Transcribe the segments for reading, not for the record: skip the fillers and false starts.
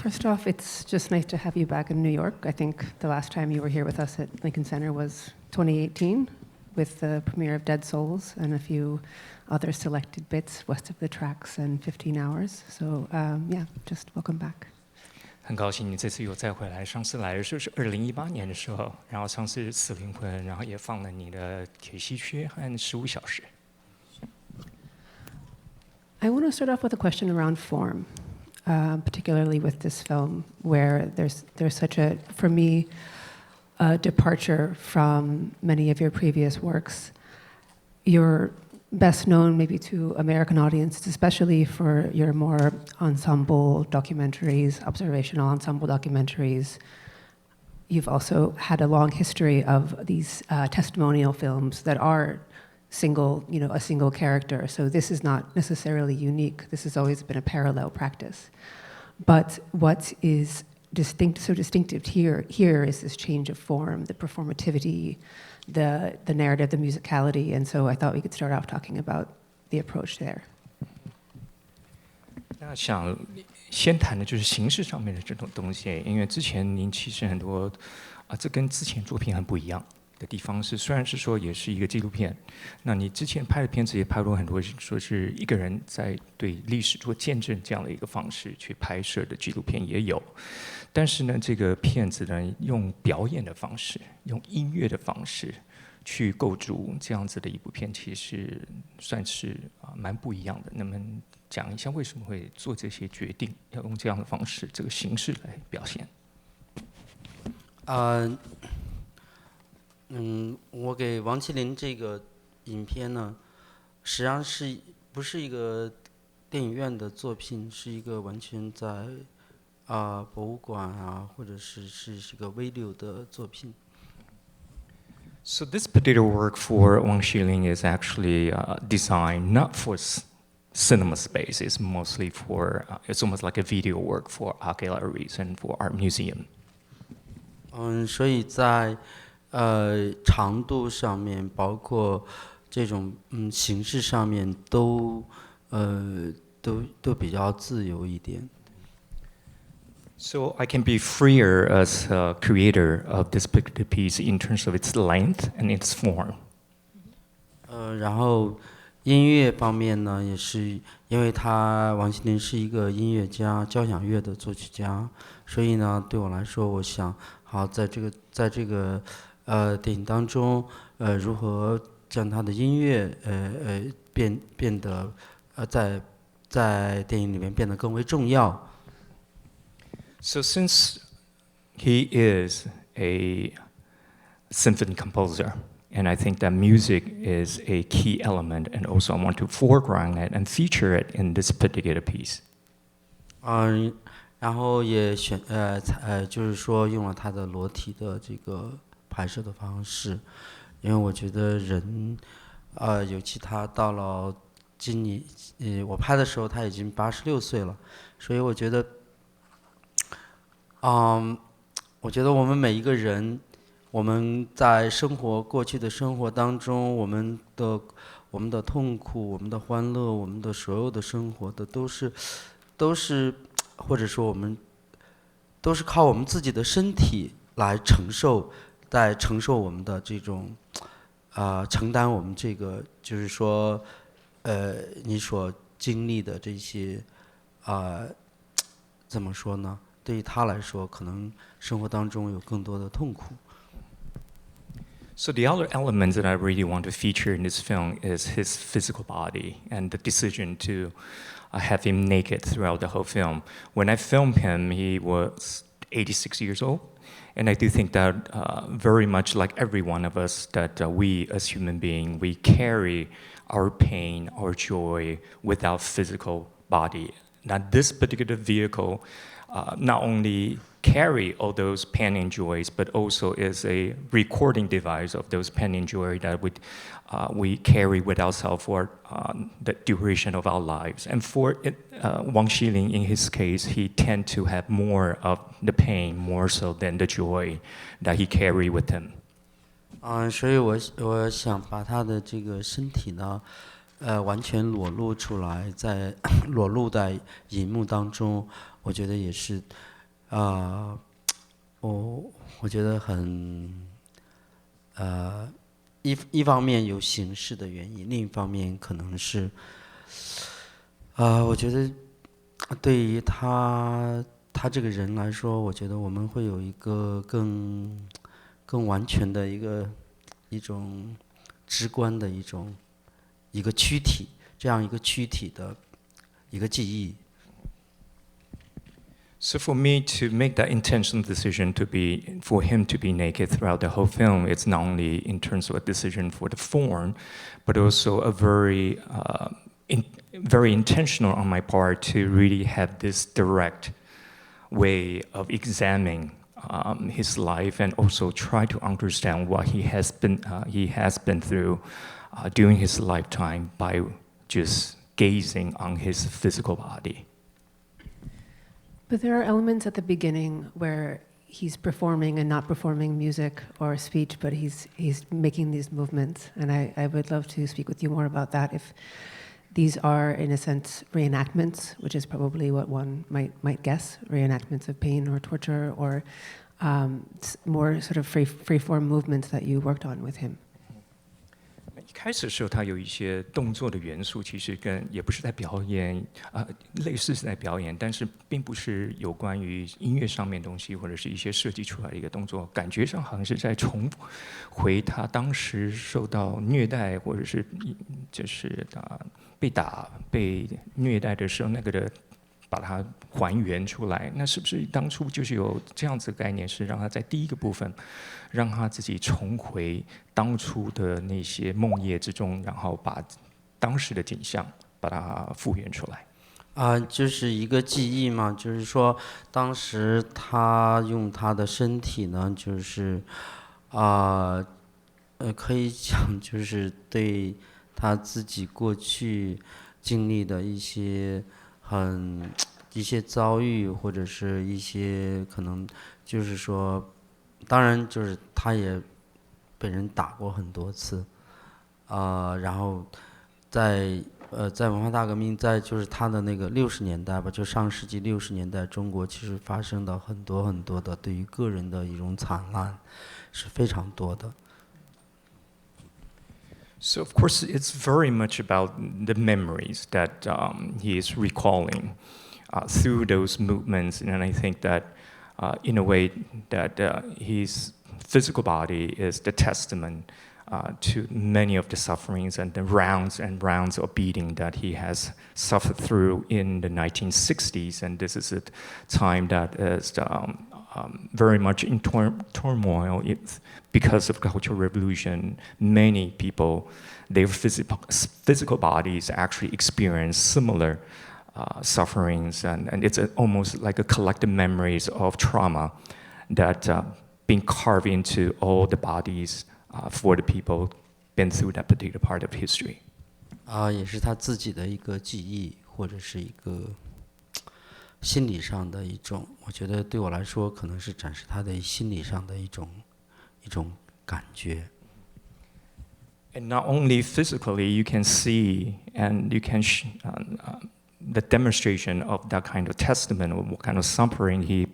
First off, it's just nice to have you back in New York. I think the last time you were here with us at Lincoln Center was 2018 with the premiere of Dead Souls and a few other selected bits west of the tracks and 15 hours. So yeah, just welcome back. 很高兴你这次又再回来。上次来的时候是2018年的时候，然后上次是死灵魂，然后也放了你的铁西区和15小时。I want to start off with a question around form, particularly with this film, where there's such a, for me, a departure from many of your previous works. You're best known maybe to American audiences, especially for your more ensemble documentaries, observational ensemble documentaries. You've also had a long history of these testimonial films that are a single character. So this is not necessarily unique. This has always been a parallel practice. But what is distinctive here is this change of form, the performativity, the narrative, the musicality. And so I thought we could start off talking about the approach there. 那想先谈的就是形式上面的这种东西，因为之前您其实很多这跟之前作品很不一样的地方是，虽然是说也是一个纪录片，那你之前拍的片子也拍过很多，说是一个人在对历史做见证这样的一个方式去拍摄的纪录片也有，但是呢，这个片子呢用表演的方式，用音乐的方式去构筑这样子的一部片，其实算是蛮不一样的。能不能讲一下为什么会做这些决定，要用这样的方式、这个形式来表现？我给王麒麟这个影片呢，实际上不是一个电影院的作品，是一个完全在博物馆啊，或者是一个微流的作品。So this particular work for Wang Xilin is actually designed not for cinema space. It's mostly for it's almost like a video work for art galleries and for art museum. 所以在长度上面，包括这种形式上面都比较自由一点。So I can be freer as a creator of this particular piece in terms of its length and its form. 然后音乐方面呢，也是因为王麒麟是一个音乐家，交响乐的作曲家，所以呢，对我来说，我想在这个电影当中，如何将他的音乐变得在电影里面变得更为重要。So since he is a symphony composer, and I think that music is a key element, and also I want to foreground it and feature it in this particular piece. 然后也就是说用了他的裸体的这个拍摄的方式，因为我觉得人，尤其他到了今年，我拍的时候他已经86岁了，所以我觉得，我们每一个人，我们在过去的生活当中，我们的痛苦、我们的欢乐、我们的所有的生活的都是，或者说我们都是靠我们自己的身体来承受我们的这种承担我们这个就是说你所经历的这些怎么说呢？对于他来说，可能生活当中有更多的痛苦。So the other element that I really want to feature in this film is his physical body and the decision to have him naked throughout the whole film. When I filmed him, he was 86 years old. And I do think that very much like every one of us, that we as human beings, we carry our pain, our joy with our physical body. Now this particular vehicle not only carry all those pain and joys, but also is a recording device of those pain and joy that we carry with ourselves for the duration of our lives. And for Wang Xilin, in his case, he tend to have more of the pain, more so than the joy that he carry with him. 所以我想把他的这个身体呢，完全裸露出来，裸露在荧幕当中。我觉得也是，我觉得很，一方面有形式的原因，另一方面可能是，我觉得对于他这个人来说，我觉得我们会有一个更完全的一种直观的一个躯体，这样一个躯体的一个记忆。So for me to make that intentional decision for him to be naked throughout the whole film, it's not only in terms of a decision for the form, but also a very intentional on my part to really have this direct way of examining his life and also try to understand what he has been through during his lifetime by just gazing on his physical body. But there are elements at the beginning where he's performing and not performing music or speech, but he's making these movements. And I would love to speak with you more about that. If these are, in a sense, reenactments, which is probably what one might guess, reenactments of pain or torture, or more sort of free-form movements that you worked on with him. 一开始的时候，他有一些动作的元素，其实也不是在表演，类似是在表演，但是并不是有关于音乐上面的东西，或者是一些设计出来的一个动作，感觉上好像是在重回他当时受到虐待，或者是就是被打、被虐待的时候那个的。把它还原出来，那是不是当初就是有这样子的概念，是让他在第一个部分，让他自己重回当初的那些梦魇之中，然后把当时的景象把它复原出来？就是一个记忆嘛，就是说当时他用他的身体呢，就是可以讲就是对他自己过去经历的一些遭遇，或者是一些可能就是说，当然就是他也被人打过很多次，然后在文化大革命，在就是他的那个60年代吧，就上世纪60年代，中国其实发生的很多很多的对于个人的一种惨案是非常多的。So of course, it's very much about the memories that he is recalling through those movements, and I think that in a way that his physical body is the testament to many of the sufferings and the rounds and rounds of beating that he has suffered through in the 1960s, and this is a time that is very much in turmoil because of the Cultural Revolution. Many people, their physical bodies actually experience similar sufferings, and it's almost like a collective memories of trauma that being carved into all the bodies for the people been through that particular part of history. 也是他自己的一个记忆，或者是一个心理上的一种，我觉得对我来说，可能是展示他的心理上的一种感觉。And not only physically, you can see and you can the demonstration of that kind of testament of what kind of suffering he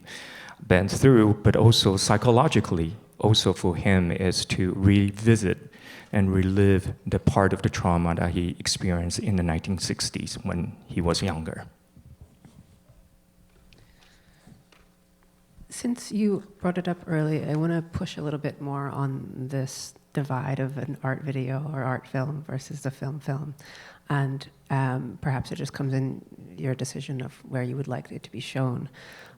been through, but also psychologically, also for him is to revisit and relive the part of the trauma that he experienced in the 1960s when he was younger. Since you brought it up early, I want to push a little bit more on this divide of an art video or art film versus a film. And perhaps it just comes in your decision of where you would like it to be shown.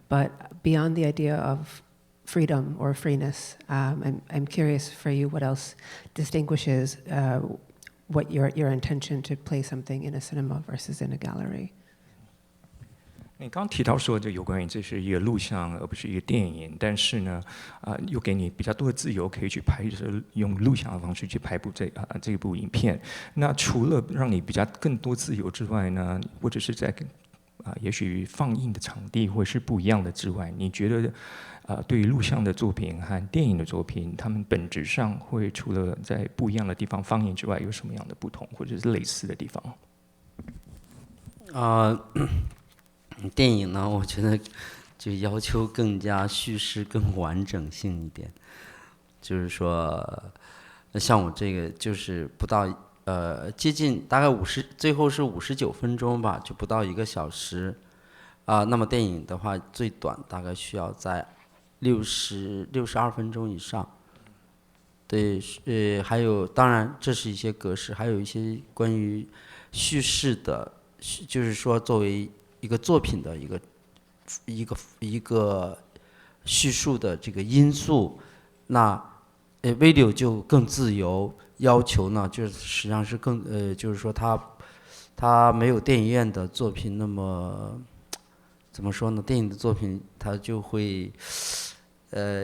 But beyond the idea of freedom or freeness, I'm curious for you what else distinguishes what your intention to play something in a cinema versus in a gallery. 你刚刚提到说，就有关于这是一个录像，而不是一个电影，但是呢，又给你比较多的自由，可以去拍摄，用录像的方式去拍这部影片。那除了让你比较更多自由之外呢，或者是在也许放映的场地会是不一样的之外，你觉得对于录像的作品和电影的作品，它们本质上会除了在不一样的地方放映之外，有什么样的不同，或者是类似的地方？电影呢，我觉得就要求更加叙事更完整性一点，就是说，像我这个就是不到接近大概最后是59分钟吧，就不到1个小时那么电影的话，最短大概需要在62分钟以上。对，还有当然这是一些格式，还有一些关于叙事的，就是说作为一个作品的一个叙述的这个因素，那video 就更自由，要求呢就是实际上是就是说它没有电影院的作品那么怎么说呢？电影的作品它就会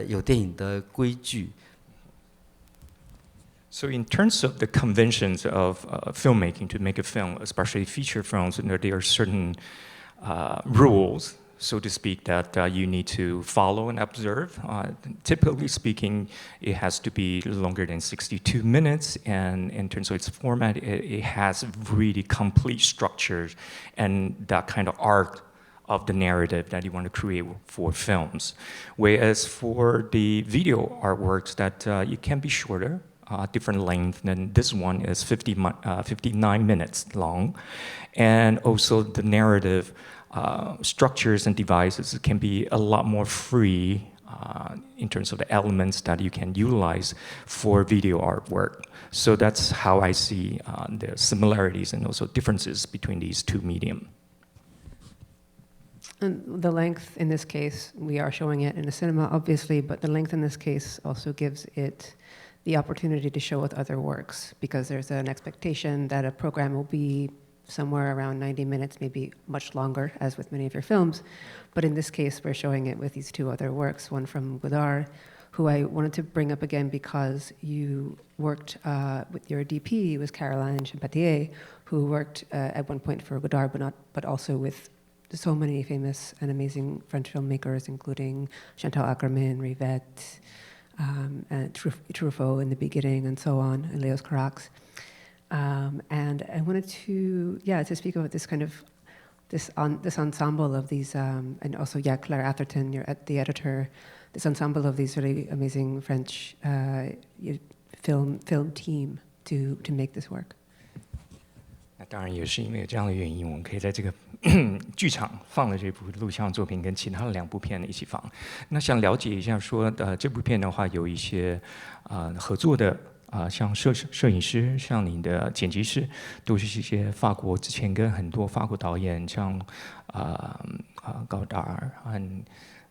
有电影的规矩。So in terms of the conventions of filmmaking to make a film, especially feature films, there are certain rules, so to speak, that you need to follow and observe. Typically speaking, it has to be longer than 62 minutes, and in terms of its format, it has really complete structures and that kind of arc of the narrative that you want to create for films. Whereas for the video artworks, that it can be shorter. Different length, and this one is 59 minutes long. And also the narrative structures and devices can be a lot more free in terms of the elements that you can utilize for video artwork. So that's how I see the similarities and also differences between these two medium. And the length in this case, we are showing it in a cinema, obviously, but the length in this case also gives it the opportunity to show with other works, because there's an expectation that a program will be somewhere around 90 minutes, maybe much longer, as with many of your films. But in this case, we're showing it with these 2 other works, one from Godard, who I wanted to bring up again because you worked with your DP, was Caroline Champatier, who worked at one point for Godard, but also with so many famous and amazing French filmmakers, including Chantal Akerman, Rivette, and Truffaut in the beginning, and so on, and Leos Carax. And I wanted to speak about this kind of this ensemble of these, and also Claire Atherton, the editor, this ensemble of these really amazing French film team to make this work. 那当然也是因为这样的原因，我们可以在这个剧场放了这部录像作品，跟其他的2部片一起放。那想了解一下说，这部片的话有一些合作的像摄影师，像你的剪辑师，都是一些法国之前跟很多法国导演，像高达尔和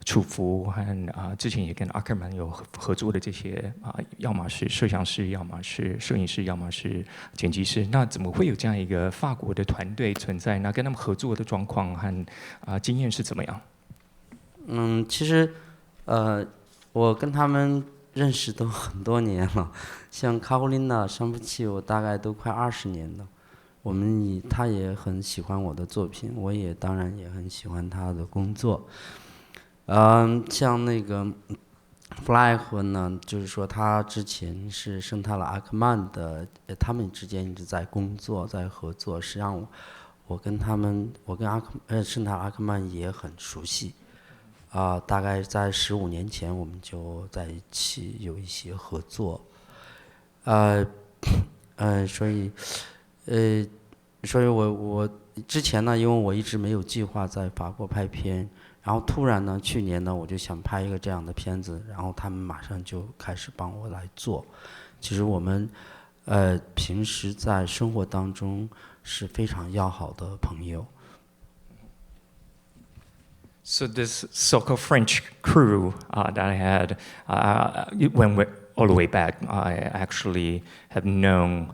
楚服和之前也跟阿克曼有合作的这些要么是摄像师，要么是摄影师，要么是剪辑师。那怎么会有这样一个法国的团队存在？那跟他们合作的状况和经验是怎么样？其实我跟他们认识都很多年了，像卡胡琳娜、桑普契，我大概都快20年了。他也很喜欢我的作品，我也当然也很喜欢他的工作。像那个弗莱赫呢，就是说他之前是圣塔拉阿克曼的，他们之间一直在工作，在合作。实际上我跟圣塔拉阿克曼也很熟悉，大概在15年前我们就在一起有一些合作，所以我之前呢，因为我一直没有计划在法国拍片。然后突然呢，去年呢，我就想拍一个这样的片子，然后他们马上就开始帮我来做。其实我们平时在生活当中是非常要好的朋友。So this so-called French crew that I had, when we're all the way back, I actually have known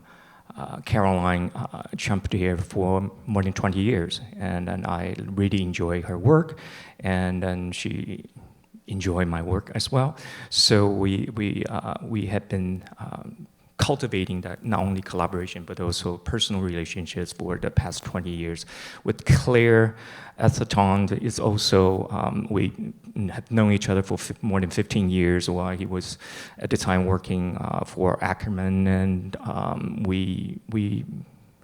Caroline Champatier for more than 20 years, and I really enjoy her work, and then she enjoyed my work as well. So we have been cultivating that not only collaboration but also personal relationships for the past 20 years. With Claire Atherton, is also we have known each other for more than 15 years. While he was at the time working for Ackerman, and we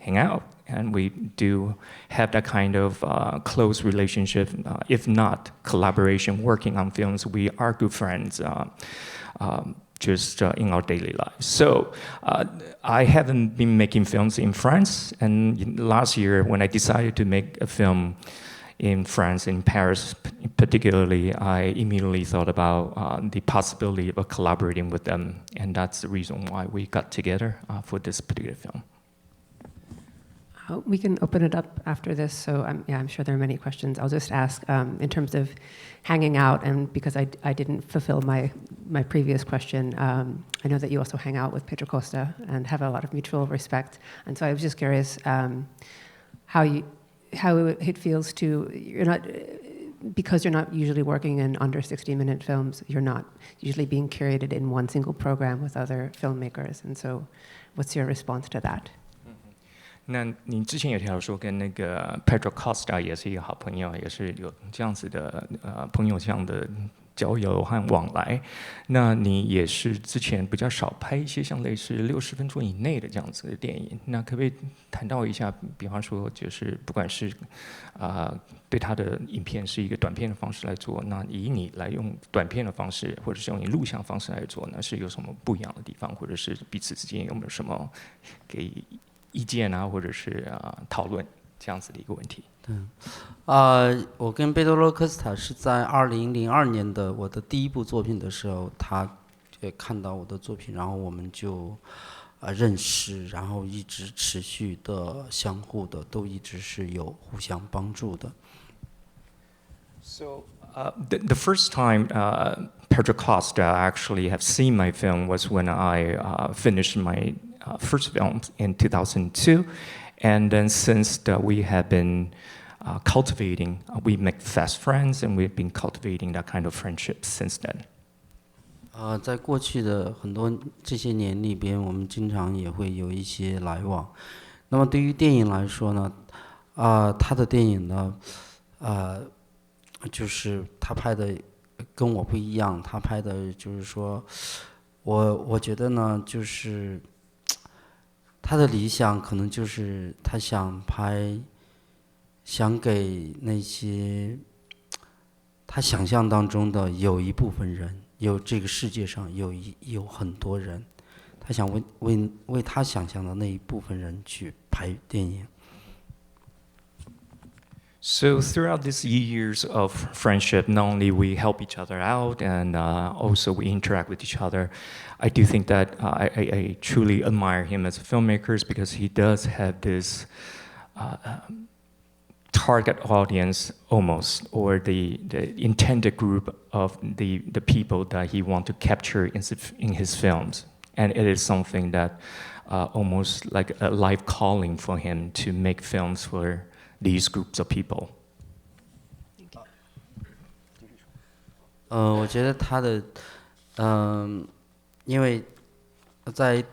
hang out and we do have that kind of close relationship, if not collaboration, working on films. We are good friends. Just in our daily lives. So I haven't been making films in France, and last year when I decided to make a film in France, in Paris particularly, I immediately thought about the possibility of collaborating with them, and that's the reason why we got together for this particular film. We can open it up after this, so I'm sure there are many questions. I'll just ask, in terms of hanging out, and because I didn't fulfill my previous question, I know that you also hang out with Pedro Costa and have a lot of mutual respect, and so I was just curious how it feels because you're not usually working in under 60-minute films, you're not usually being curated in one single program with other filmmakers, and so what's your response to that? 那你之前有提到说跟那个 Pedro Costa 也是一个好朋友，也是有这样子的朋友这样的交友和往来。那你也是之前比较少拍一些像类似60分钟以内的这样子的电影。那可不可以谈到一下，比方说就是不管是对他的影片是一个短片的方式来做，那以你来用短片的方式，或者是用你录像方式来做，那是有什么不一样的地方，或者是彼此之间有没有什么给意见啊，或者是讨论这样子的一个问题。对，我跟贝多罗科斯塔是在2002年的我的第一部作品的时候，他也看到我的作品，然后我们就认识，然后一直持续的相互的，都一直是有互相帮助的。So the first time Pedro Costa actually have seen my film was when I finished my first film in 2002, and then since we have been cultivating, we make fast friends, and we've been cultivating that kind of friendship since then. 在过去的很多这些年里边，我们经常也会有一些来往。那么对于电影来说呢，他的电影呢，就是他拍的跟我不一样，他拍的就是说，我觉得呢，就是他的理想可能就是他想给那些他想象当中的有一部分人，有这个世界上有很多人，他想为他想象的那一部分人去拍电影。So throughout these years of friendship, not only we help each other out and also we interact with each other, I do think that I truly admire him as a filmmaker because he does have this target audience almost, or the intended group of the people that he wants to capture in his films. And it is something that almost like a life calling for him to make films for these groups of people. 我觉得他的，因为在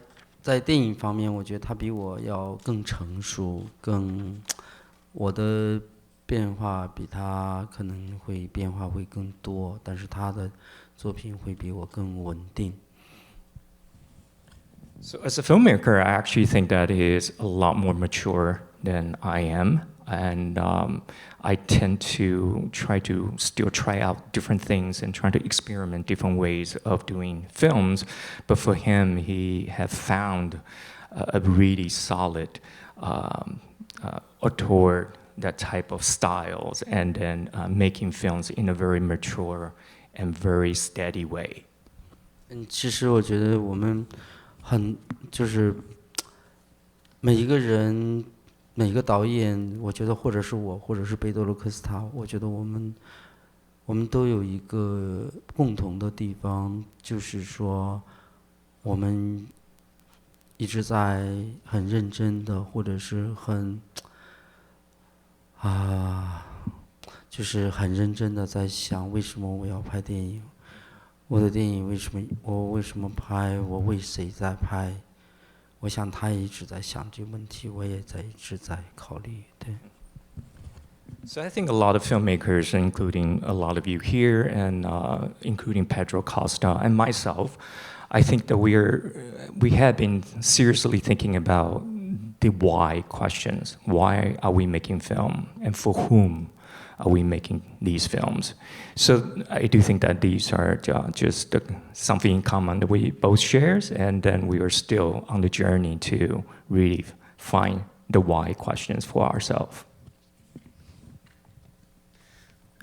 电影方面，我觉得他比我要更成熟，我的变化比他可能会变化会更多，但是他的作品会比我更稳定。So as a filmmaker, I actually think that he is a lot more mature than I am. And I tend to still try out different things and try to experiment different ways of doing films. But for him, he has found a really solid auteur, that type of styles, and then making films in a very mature and very steady way. 其实我觉得我们就是每一个人。每个导演，我觉得或者是我，或者是贝多罗科斯塔，我觉得我们都有一个共同的地方，就是说，我们一直在很认真的，或者是就是很认真的在想，为什么我要拍电影？我的电影我为什么拍？我为谁在拍？我想他也一直在想这个问题，我也一直在考虑。对。So I think a lot of filmmakers, including a lot of you here, and including Pedro Costa and myself, I think that we have been seriously thinking about the why questions. Why are we making film, and for whom are we making these films? So I do think that these are just something in common that we both share, and then we are still on the journey to really find the why questions for ourselves.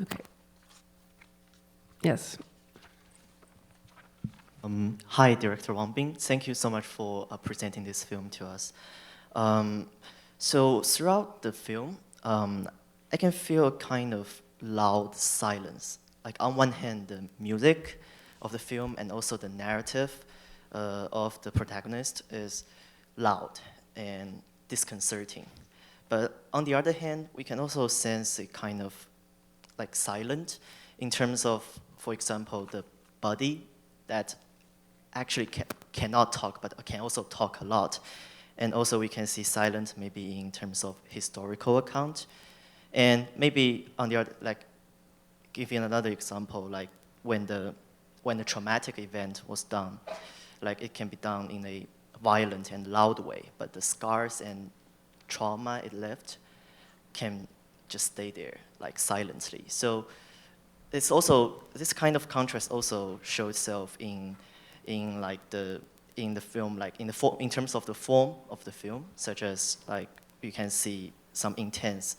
Okay. Yes. Hi, Director Wang Bing. Thank you so much for presenting this film to us. So throughout the film, I can feel a kind of loud silence. Like on one hand, the music of the film and also the narrative of the protagonist is loud and disconcerting. But on the other hand, we can also sense a kind of like silent in terms of, for example, the body that actually cannot talk, but can also talk a lot. And also we can see silence maybe in terms of historical account. And maybe on the other, like, giving another example, like when the traumatic event was done, like it can be done in a violent and loud way, but the scars and trauma it left can just stay there, like silently. So it's also, this kind of contrast also shows itself in the film, like in terms of the form of the film, such as like you can see some intense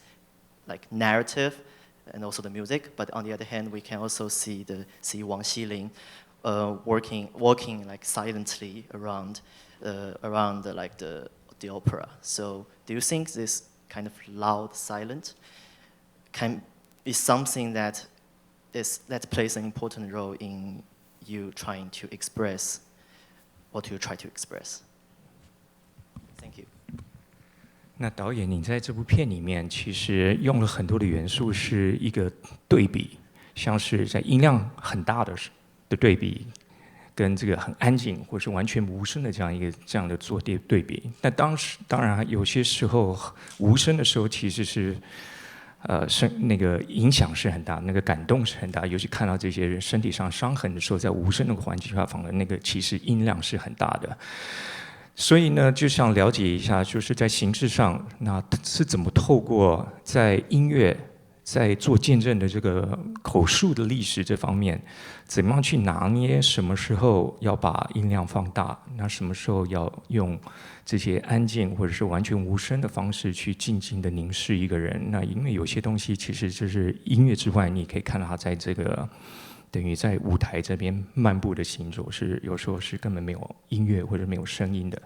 like narrative and also the music, but on the other hand, we can also see Wang Xilin walking like silently around the opera. So do you think this kind of loud silence can be something that plays an important role in you trying to express what you try to express? Thank you. 那导演，你在这部片里面其实用了很多的元素，是一个对比，像是在音量很大的对比，跟这个很安静或是完全无声的这样的做对比。那当然有些时候无声的时候，其实是那个影响是很大，那个感动是很大，尤其看到这些人身体上伤痕的时候，在无声的环境下放的那个，其实音量是很大的。所以呢，就想了解一下，就是在形式上，那是怎么透过在音乐、在做见证的这个口述的历史这方面，怎么样去拿捏什么时候要把音量放大，那什么时候要用这些安静或者是完全无声的方式去静静的凝视一个人。那因为有些东西其实就是音乐之外，你可以看到他在这个等于在舞台这边漫步的行走，是有时候是根本没有音乐或者没有声音的。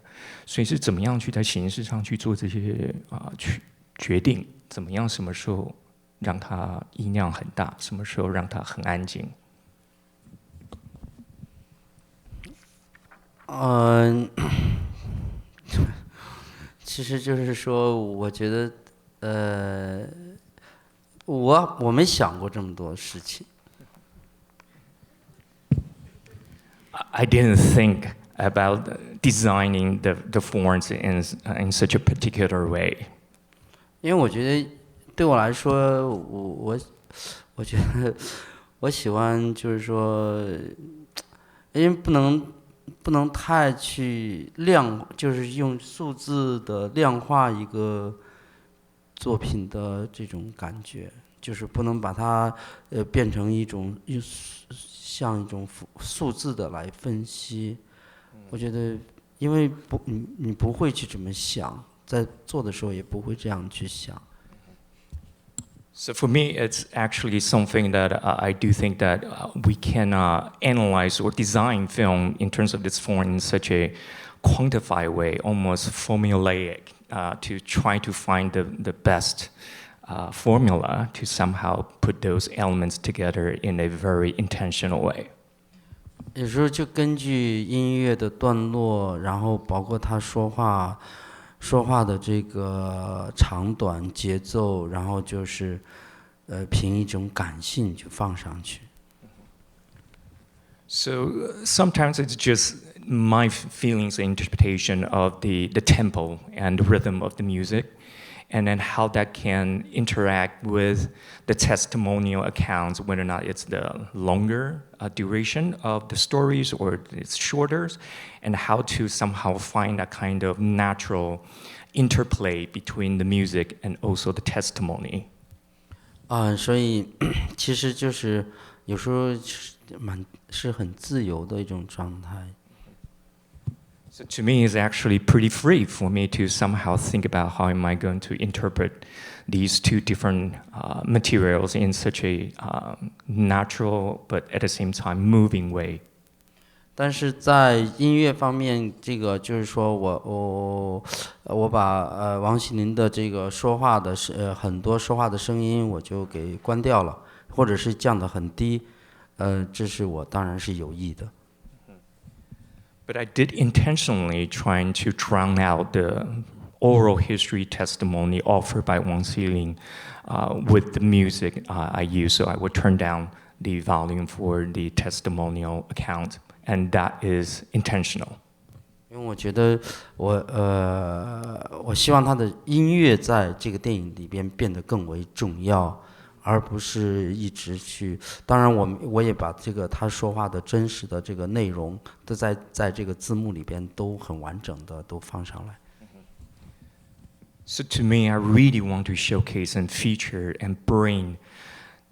所以是怎么样去在形式上去做这些去决定，怎么样什么时候让它音量很大，什么时候让它很安静？其实就是说，我觉得，我没想过这么多事情。I didn't think about designing the forms in such a particular way. 因为我觉得对我来说，我觉得我喜欢就是说，因为不能太去就是用数字的量化一个作品的这种感觉，就是不能把它变成像一种数字的来分析。我觉得，因为你不会去这么想，在做的时候也不会这样去想。So for me, it's actually something that I do think that we can analyze or design film in terms of this form in such a quantified way, almost formulaic, to try to find the best formula to somehow put those elements together in a very intentional way. 有时候就根据音乐的段落，然后包括他说话的这个长短节奏，然后就是凭一种感性就放上去。So sometimes it's just my feelings and interpretation of the tempo and the rhythm of the music, and then how that can interact with the testimonial accounts, whether or not it's the longer duration of the stories or it's shorter, and how to somehow find that kind of natural interplay between the music and also the testimony. 所以其实就是有时候是很自由的一种状态。So to me, it's actually pretty free for me to somehow think about how am I going to interpret these two different materials in such a natural but at the same time moving way. 但是在音乐方面，这个就是说我把王心凌的这个说话的很多说话的声音我就给关掉了，或者是降得很低，这是我当然是有意的。But I did intentionally trying to drown out the oral history testimony offered by Wang Xilin with the music I use. So I would turn down the volume for the testimonial account, and that is intentional. 因为我觉得我希望他的音乐在这个电影里边变得更为重要，而不是一直去。当然我也把这个他说话的真实的这个内容都在这个字幕里边都很完整的都放上来。So to me, I really want to showcase and feature and bring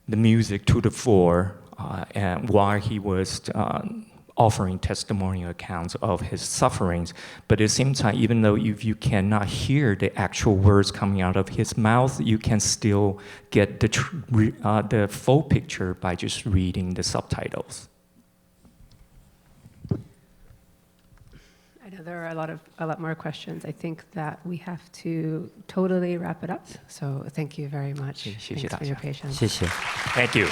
the music to the fore, and while he was offering testimonial accounts of his sufferings. But at the same time, even though if you cannot hear the actual words coming out of his mouth, you can still get the full picture by just reading the subtitles. I know there are a lot more questions. I think that we have to totally wrap it up. So thank you very much. Thanks for your patience. 谢谢。 Thank you.